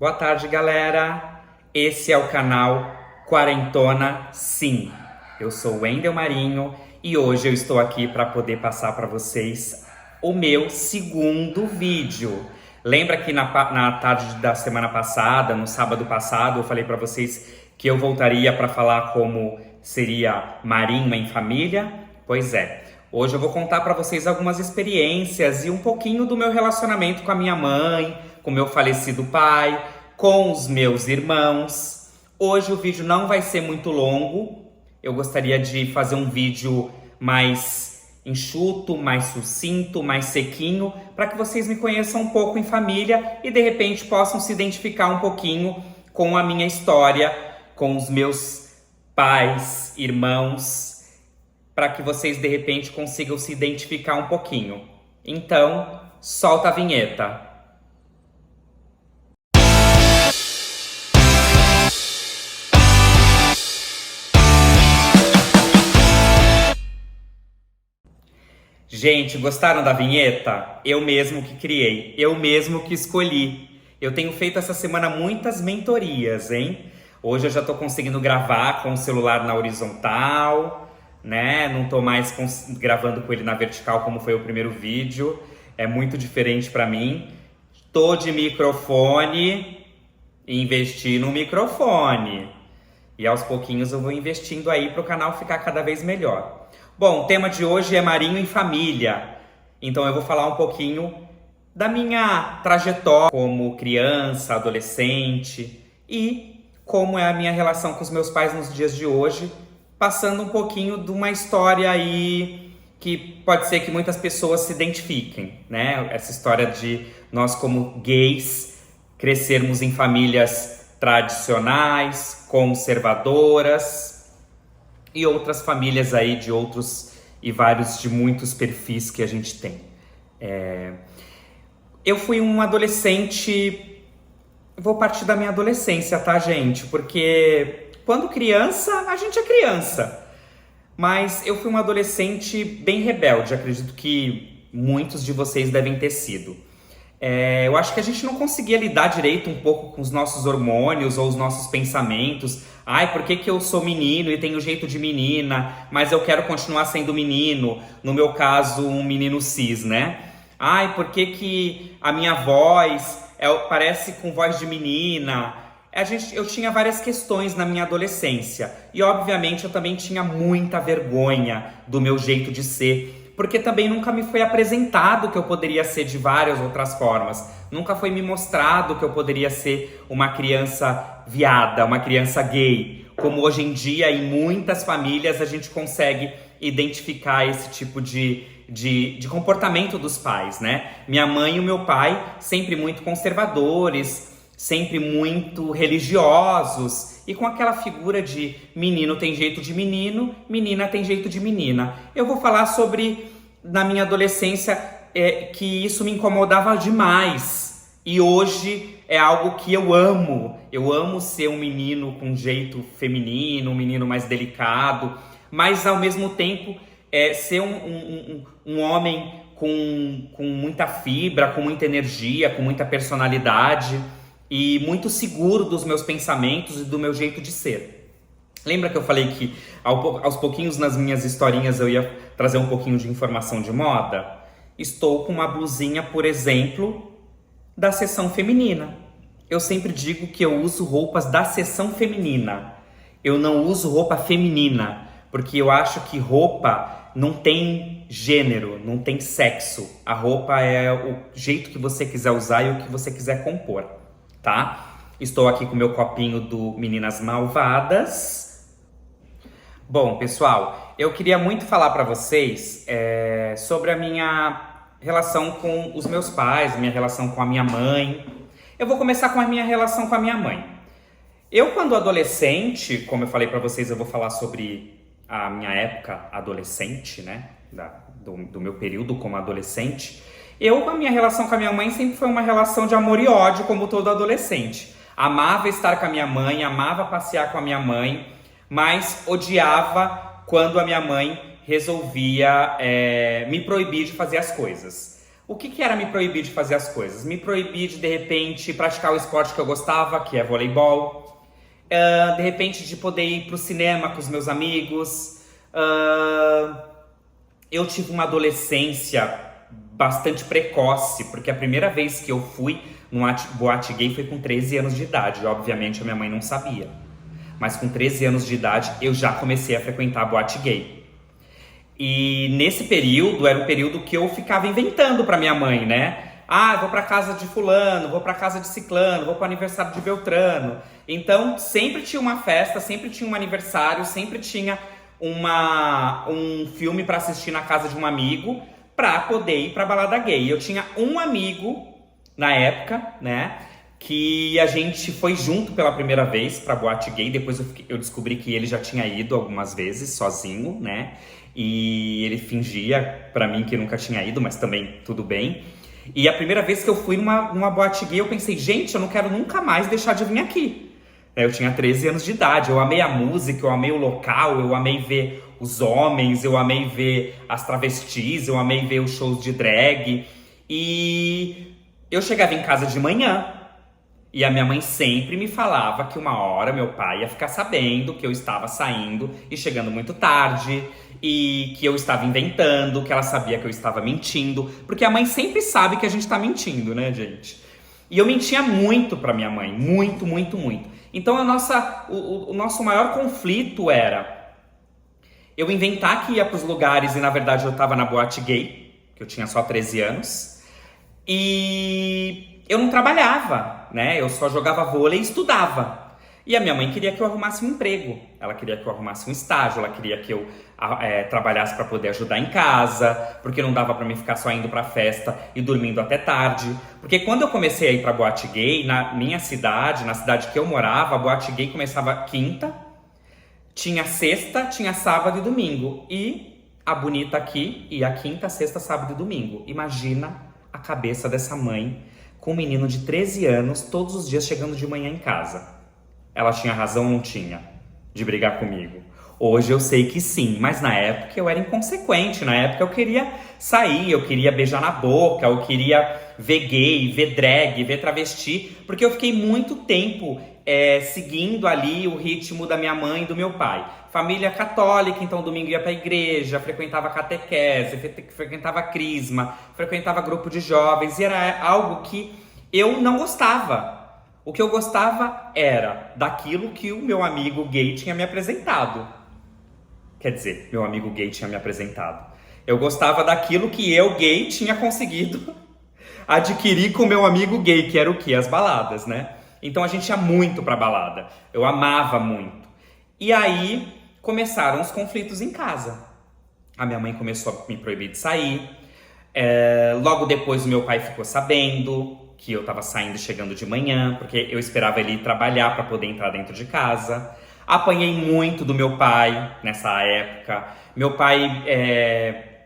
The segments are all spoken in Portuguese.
Boa tarde, galera! Esse é o canal Quarentona Sim. Eu sou o Wendel Marinho e hoje eu estou aqui para poder passar para vocês o meu segundo vídeo. Lembra que na tarde da semana passada, no sábado passado, eu falei para vocês que eu voltaria para falar como seria Marinho em família? Pois é. Hoje eu vou contar para vocês algumas experiências e um pouquinho do meu relacionamento com a minha mãe, com meu falecido pai, com os meus irmãos. Hoje o vídeo não vai ser muito longo. Eu gostaria de fazer um vídeo mais enxuto, mais sucinto, mais sequinho, para que vocês me conheçam um pouco em família e de repente possam se identificar um pouquinho com a minha história, com os meus pais, irmãos, para que vocês de repente consigam se identificar um pouquinho. Então, solta a vinheta. Gente, gostaram da vinheta? Eu mesmo que criei, eu mesmo que escolhi. Eu tenho feito essa semana muitas mentorias, hein? Hoje eu já tô conseguindo gravar com o celular na horizontal, né? Não tô mais gravando com ele na vertical como foi o primeiro vídeo. É muito diferente para mim. Tô de microfone, investi no microfone. E aos pouquinhos eu vou investindo aí para o canal ficar cada vez melhor. Bom, o tema de hoje é Marinho em família. Então eu vou falar um pouquinho da minha trajetória como criança, adolescente e como é a minha relação com os meus pais nos dias de hoje, passando um pouquinho de uma história aí que pode ser que muitas pessoas se identifiquem, né? Essa história de nós como gays crescermos em famílias tradicionais, conservadoras e outras famílias aí de outros e vários de muitos perfis que a gente tem. Eu fui um adolescente, vou partir da minha adolescência, tá, gente? Porque quando criança, a gente é criança. Mas eu fui um adolescente bem rebelde, acredito que muitos de vocês devem ter sido. Eu acho que a gente não conseguia lidar direito um pouco com os nossos hormônios ou os nossos pensamentos. Ai, por que que eu sou menino e tenho jeito de menina, mas eu quero continuar sendo menino? No meu caso, um menino cis, né? Ai, por que que a minha voz parece com voz de menina? Eu tinha várias questões na minha adolescência. E, obviamente, eu também tinha muita vergonha do meu jeito de ser. Porque também nunca me foi apresentado que eu poderia ser de várias outras formas. Nunca foi me mostrado que eu poderia ser uma criança viada, uma criança gay. Como hoje em dia, em muitas famílias, a gente consegue identificar esse tipo de comportamento dos pais, né? Minha mãe e o meu pai, sempre muito conservadores, sempre muito religiosos e com aquela figura de menino tem jeito de menino, menina tem jeito de menina. Eu vou falar sobre, na minha adolescência, que isso me incomodava demais. E hoje é algo que eu amo. Eu amo ser um menino com jeito feminino, um menino mais delicado, mas ao mesmo tempo ser um homem com muita fibra, com muita energia, com muita personalidade e muito seguro dos meus pensamentos e do meu jeito de ser. Lembra que eu falei que aos pouquinhos nas minhas historinhas eu ia trazer um pouquinho de informação de moda? Estou com uma blusinha, por exemplo, da seção feminina. Eu sempre digo que eu uso roupas da seção feminina. Eu não uso roupa feminina, porque eu acho que roupa não tem gênero, não tem sexo. A roupa é o jeito que você quiser usar e o que você quiser compor. Tá? Estou aqui com o meu copinho do Meninas Malvadas. Bom, pessoal, eu queria muito falar para vocês sobre a minha relação com os meus pais, minha relação com a minha mãe. Eu vou começar com a minha relação com a minha mãe. Eu, quando adolescente, como eu falei para vocês, eu vou falar sobre a minha época adolescente, né? Do meu período como adolescente. A minha relação com a minha mãe sempre foi uma relação de amor e ódio, como todo adolescente. Amava estar com a minha mãe, amava passear com a minha mãe, mas odiava quando a minha mãe resolvia me proibir de fazer as coisas. O que que era me proibir de fazer as coisas? Me proibir de repente, praticar o esporte que eu gostava, que é voleibol. De repente, de poder ir pro cinema com os meus amigos. Eu tive uma adolescência bastante precoce, porque a primeira vez que eu fui num boate gay foi com 13 anos de idade. Obviamente, a minha mãe não sabia. Mas com 13 anos de idade, eu já comecei a frequentar a boate gay. E nesse período, era um período que eu ficava inventando pra minha mãe, né? Ah, vou pra casa de fulano, vou pra casa de ciclano, vou pro aniversário de Beltrano. Então, sempre tinha uma festa, sempre tinha um aniversário, sempre tinha um filme pra assistir na casa de um amigo pra poder ir pra balada gay. Eu tinha um amigo, na época, né? Que a gente foi junto pela primeira vez pra boate gay. Depois eu descobri que ele já tinha ido algumas vezes, sozinho, né? E ele fingia pra mim que nunca tinha ido, mas também tudo bem. E a primeira vez que eu fui numa boate gay, eu pensei, gente, eu não quero nunca mais deixar de vir aqui. Eu tinha 13 anos de idade, eu amei a música, eu amei o local, eu amei ver os homens, eu amei ver as travestis, eu amei ver os shows de drag. E eu chegava em casa de manhã, e a minha mãe sempre me falava que uma hora meu pai ia ficar sabendo que eu estava saindo e chegando muito tarde, e que eu estava inventando, que ela sabia que eu estava mentindo, porque a mãe sempre sabe que a gente tá mentindo, né, gente? E eu mentia muito pra minha mãe, muito, muito, muito. Então o nosso maior conflito era eu inventar que ia pros lugares e na verdade eu tava na boate gay, que eu tinha só 13 anos, e eu não trabalhava, né? Eu só jogava vôlei e estudava. E a minha mãe queria que eu arrumasse um emprego, ela queria que eu arrumasse um estágio, ela queria que eu trabalhasse para poder ajudar em casa, porque não dava para mim ficar só indo pra festa e dormindo até tarde. Porque quando eu comecei a ir pra boate gay, na minha cidade, na cidade que eu morava, a boate gay começava quinta, tinha sexta, tinha sábado e domingo. E a bonita aqui ia quinta, sexta, sábado e domingo. Imagina a cabeça dessa mãe com um menino de 13 anos todos os dias chegando de manhã em casa. Ela tinha razão ou não tinha de brigar comigo? Hoje eu sei que sim, mas na época eu era inconsequente. Na época eu queria sair, eu queria beijar na boca, eu queria ver gay, ver drag, ver travesti, porque eu fiquei muito tempo seguindo ali o ritmo da minha mãe e do meu pai. Família católica, então domingo ia pra igreja, frequentava catequese, frequentava crisma, frequentava grupo de jovens, e era algo que eu não gostava. O que eu gostava era daquilo que o meu amigo gay tinha me apresentado. Quer dizer, meu amigo gay tinha me apresentado. Eu gostava daquilo que eu, gay, tinha conseguido adquirir com meu amigo gay, que era o quê? As baladas, né? Então a gente ia muito pra balada. Eu amava muito. E aí começaram os conflitos em casa. A minha mãe começou a me proibir de sair. Logo depois o meu pai ficou sabendo que eu tava saindo e chegando de manhã, porque eu esperava ele ir trabalhar para poder entrar dentro de casa. Apanhei muito do meu pai nessa época. Meu pai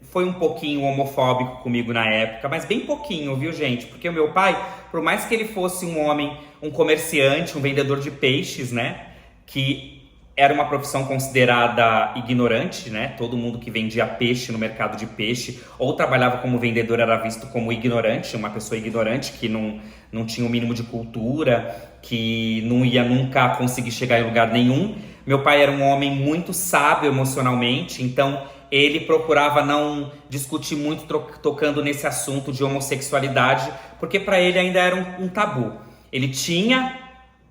foi um pouquinho homofóbico comigo na época, mas bem pouquinho, viu, gente? Porque o meu pai, por mais que ele fosse um homem, um comerciante, um vendedor de peixes, né? Que era uma profissão considerada ignorante, né? Todo mundo que vendia peixe no mercado de peixe ou trabalhava como vendedor era visto como ignorante, uma pessoa ignorante que não tinha o mínimo de cultura, que não ia nunca conseguir chegar em lugar nenhum. Meu pai era um homem muito sábio emocionalmente, então ele procurava não discutir muito tocando nesse assunto de homossexualidade, porque para ele ainda era um tabu. Ele tinha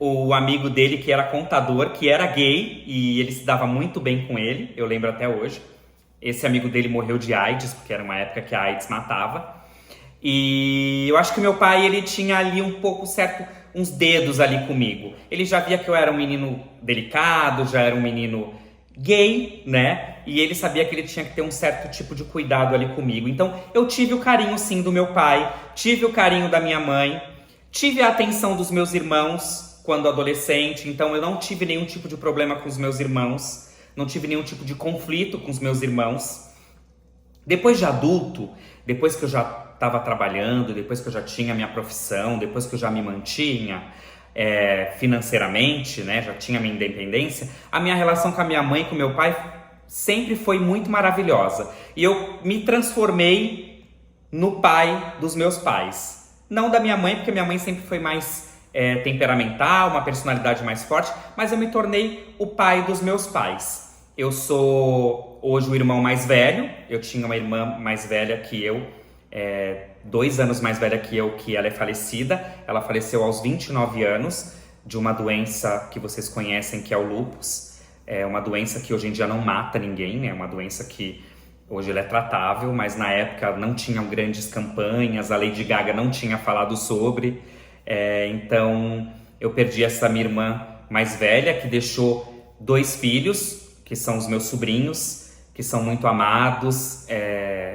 o amigo dele que era contador, que era gay, e ele se dava muito bem com ele, eu lembro até hoje. Esse amigo dele morreu de AIDS, porque era uma época que a AIDS matava. E eu acho que meu pai, ele tinha ali um pouco uns dedos ali comigo. Ele já via que eu era um menino delicado, já era um menino gay, né? E ele sabia que ele tinha que ter um certo tipo de cuidado ali comigo. Então eu tive o carinho sim do meu pai, tive o carinho da minha mãe, tive a atenção dos meus irmãos quando adolescente, então eu não tive nenhum tipo de problema com os meus irmãos, não tive nenhum tipo de conflito com os meus irmãos. Depois de adulto, depois que eu já estava trabalhando, depois que eu já tinha minha profissão, depois que eu já me mantinha financeiramente, né, já tinha minha independência, a minha relação com a minha mãe e com meu pai sempre foi muito maravilhosa. E eu me transformei no pai dos meus pais. Não da minha mãe, porque minha mãe sempre foi mais temperamental, uma personalidade mais forte, mas eu me tornei o pai dos meus pais. Eu sou hoje o irmão mais velho, eu tinha uma irmã mais velha que eu, 2 anos mais velha que eu, que ela é falecida. Ela faleceu aos 29 anos de uma doença que vocês conhecem, que é o lúpus. É uma doença que hoje em dia não mata ninguém, né? É uma doença que hoje ela é tratável, mas na época não tinham grandes campanhas, a Lady Gaga não tinha falado sobre. Então eu perdi essa minha irmã mais velha, que deixou 2 filhos, que são os meus sobrinhos, que são muito amados.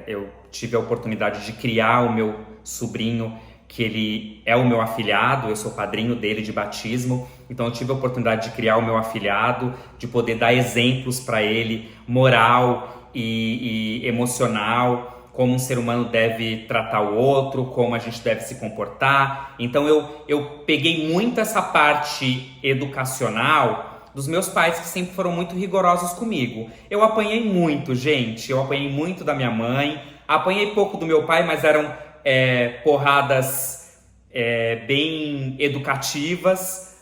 Eu tive a oportunidade de criar o meu sobrinho, que ele é o meu afilhado, eu sou padrinho dele de batismo, então eu tive a oportunidade de criar o meu afilhado, de poder dar exemplos para ele, moral e emocional, como um ser humano deve tratar o outro, como a gente deve se comportar. Então eu peguei muito essa parte educacional dos meus pais, que sempre foram muito rigorosos comigo. Eu apanhei muito, gente, eu apanhei muito da minha mãe, apanhei pouco do meu pai, mas eram porradas bem educativas.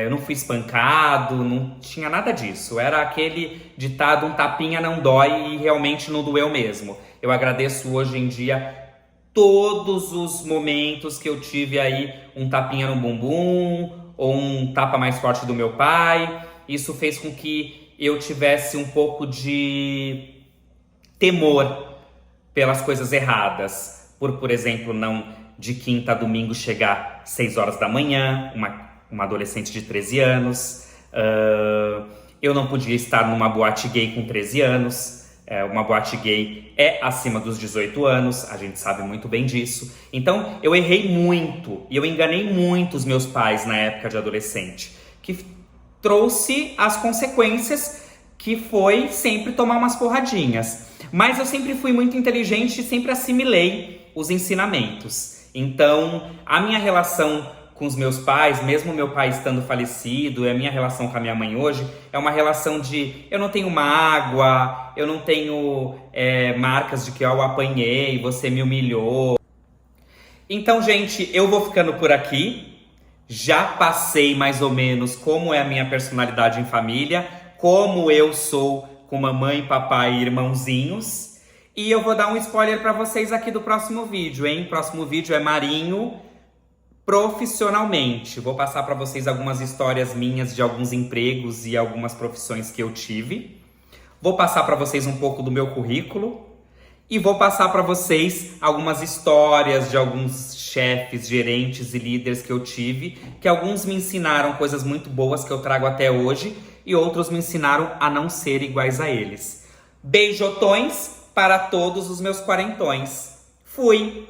Eu não fui espancado, não tinha nada disso. Era aquele ditado, um tapinha não dói, e realmente não doeu mesmo. Eu agradeço hoje em dia todos os momentos que eu tive aí um tapinha no bumbum, ou um tapa mais forte do meu pai. Isso fez com que eu tivesse um pouco de temor pelas coisas erradas. Por exemplo, não de quinta a domingo chegar 6 horas da manhã, uma adolescente de 13 anos. Eu não podia estar numa boate gay com 13 anos. Uma boate gay é acima dos 18 anos, a gente sabe muito bem disso. Então eu errei muito e eu enganei muito os meus pais na época de adolescente, que trouxe as consequências, que foi sempre tomar umas porradinhas. Mas eu sempre fui muito inteligente e sempre assimilei os ensinamentos. Então a minha relação com os meus pais, mesmo meu pai estando falecido, e a minha relação com a minha mãe hoje é uma relação de eu não tenho mágoa, eu não tenho marcas de que eu apanhei, você me humilhou. Então, gente, eu vou ficando por aqui. Já passei mais ou menos como é a minha personalidade em família, como eu sou com mamãe, papai e irmãozinhos. E eu vou dar um spoiler para vocês aqui do próximo vídeo, hein? O próximo vídeo é Marinho profissionalmente. Vou passar para vocês algumas histórias minhas de alguns empregos e algumas profissões que eu tive. Vou passar para vocês um pouco do meu currículo e vou passar para vocês algumas histórias de alguns chefes, gerentes e líderes que eu tive, que alguns me ensinaram coisas muito boas que eu trago até hoje e outros me ensinaram a não ser iguais a eles. Beijotões para todos os meus quarentões. Fui!